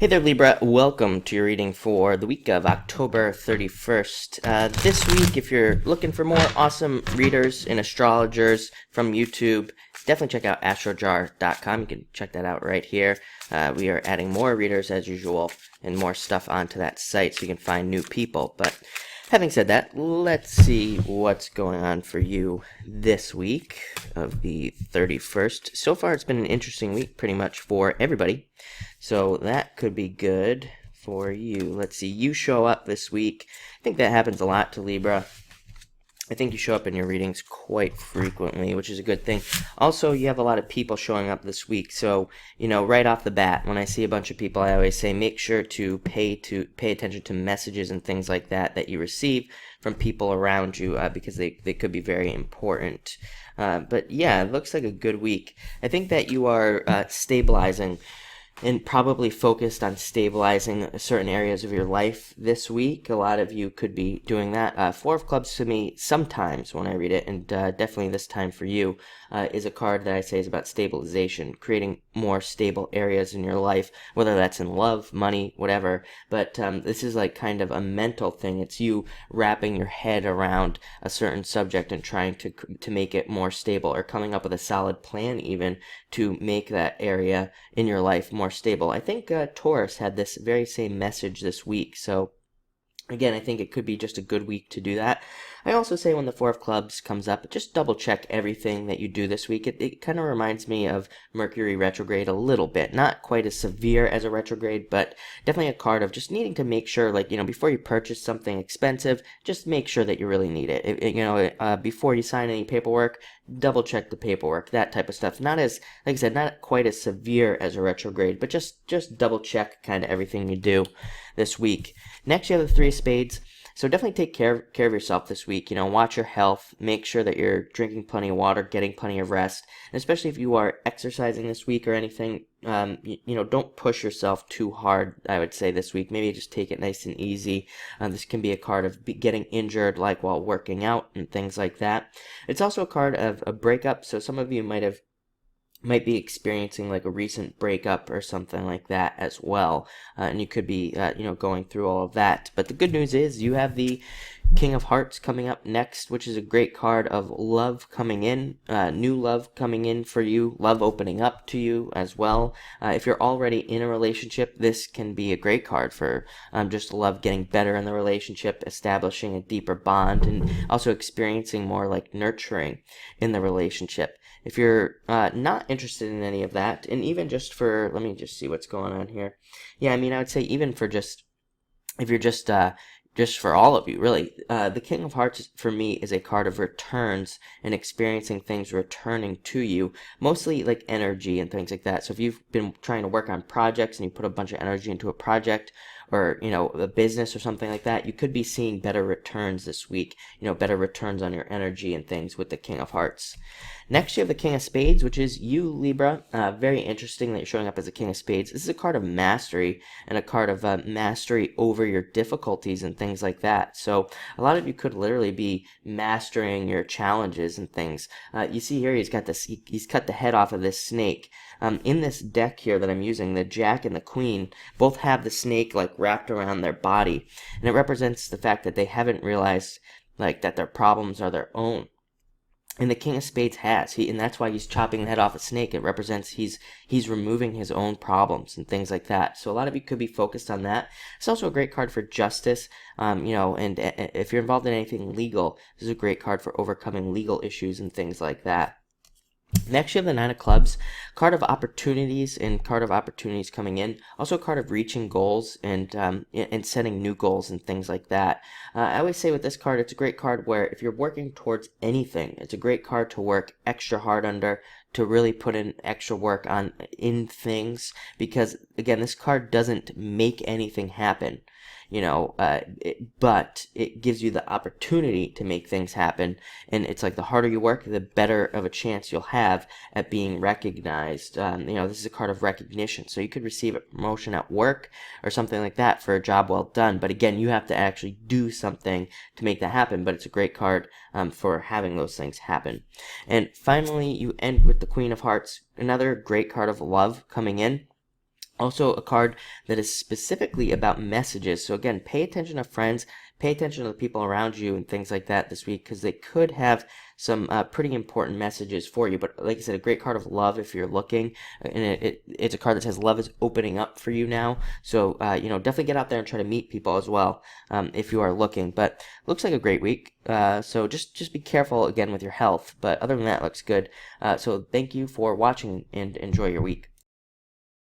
Hey there, Libra. Welcome to your reading for the week of October 31st. This week, if you're looking for more awesome readers and astrologers from YouTube, definitely check out astrojar.com. You can check that out right here. We are adding more readers as usual and more stuff onto that site so you can find new people. But having said that, let's see what's going on for you this week of the 31st. So far, it's been an interesting week pretty much for everybody. So that could be good for you. Let's see, you show up this week. I think that happens a lot to Libra. I think you show up in your readings quite frequently, which is a good thing. Also, you have a lot of people showing up this week. So, right off the bat, when I see a bunch of people, I always say make sure to pay attention to messages and things like that you receive from people around you because they could be very important. But yeah, it looks like a good week. I think that you are stabilizing and probably focused on stabilizing certain areas of your life this week. A lot of you could be doing that. Four of Clubs to me sometimes when I read it, and definitely this time for you, is a card that I say is about stabilization, creating more stable areas in your life, whether that's in love, money, whatever. But this is like kind of a mental thing. It's you wrapping your head around a certain subject and trying to make it more stable, or coming up with a solid plan even to make that area in your life more stable. I think Taurus had this very same message this week. So again, I think it could be just a good week to do that. I also say when the Four of Clubs comes up, just double check everything that you do this week. It kind of reminds me of Mercury retrograde a little bit. Not quite as severe as a retrograde, but definitely a card of just needing to make sure, before you purchase something expensive, just make sure that you really need it. Before you sign any paperwork, double check the paperwork, that type of stuff. Not as, like I said, not quite as severe as a retrograde, but just double check kind of everything you do this week. Next, you have the Three of Spades. So definitely take care of yourself this week. Watch your health. Make sure that you're drinking plenty of water, getting plenty of rest. And especially if you are exercising this week or anything, don't push yourself too hard, I would say, this week. Maybe just take it nice and easy. This can be a card of getting injured, like while working out and things like that. It's also a card of a breakup. So some of you might be experiencing like a recent breakup or something like that as well, and you could be going through all of that. But the good news is you have the King of Hearts coming up next, which is a great card of love coming in, new love coming in for you, love opening up to you as well. If you're already in a relationship, this can be a great card for just love getting better in the relationship, establishing a deeper bond, and also experiencing more like nurturing in the relationship. If you're not interested in any of that, and even just for, let me just see what's going on here. Yeah, I would say even for if you're just for all of you, really, the King of Hearts for me is a card of returns and experiencing things returning to you, mostly like energy and things like that. So if you've been trying to work on projects and you put a bunch of energy into a project, or a business or something like that, you could be seeing better returns this week, better returns on your energy and things with the King of Hearts. Next, you have the King of Spades, which is you, Libra. Very interesting that you're showing up as a King of Spades. This is a card of mastery, and a card of mastery over your difficulties and things like that. So a lot of you could literally be mastering your challenges and things. You see here, he's cut the head off of this snake. In this deck here that I'm using, the Jack and the Queen both have the snake like wrapped around their body, and it represents the fact that they haven't realized like that their problems are their own. And the King of Spades has, and that's why he's chopping the head off a snake. It represents he's removing his own problems and things like that. So a lot of you could be focused on that. It's also a great card for justice, and if you're involved in anything legal, this is a great card for overcoming legal issues and things like that. Next, you have the Nine of Clubs, card of opportunities and card of opportunities coming in. Also a card of reaching goals and setting new goals and things like that. I always say with this card, it's a great card where if you're working towards anything, it's a great card to work extra hard under, to really put in extra work in things, because again, this card doesn't make anything happen. But it gives you the opportunity to make things happen, and it's like the harder you work, the better of a chance you'll have at being recognized. This is a card of recognition, so you could receive a promotion at work or something like that for a job well done, but again, you have to actually do something to make that happen, but it's a great card for having those things happen. And finally, you end with the Queen of Hearts, another great card of love coming in. Also, a card that is specifically about messages. So again, pay attention to friends, pay attention to the people around you and things like that this week, because they could have some pretty important messages for you. But like I said, a great card of love if you're looking, and it's a card that says love is opening up for you now. So definitely get out there and try to meet people as well if you are looking. But looks like a great week. So just be careful again with your health. But other than that, looks good. So thank you for watching and enjoy your week.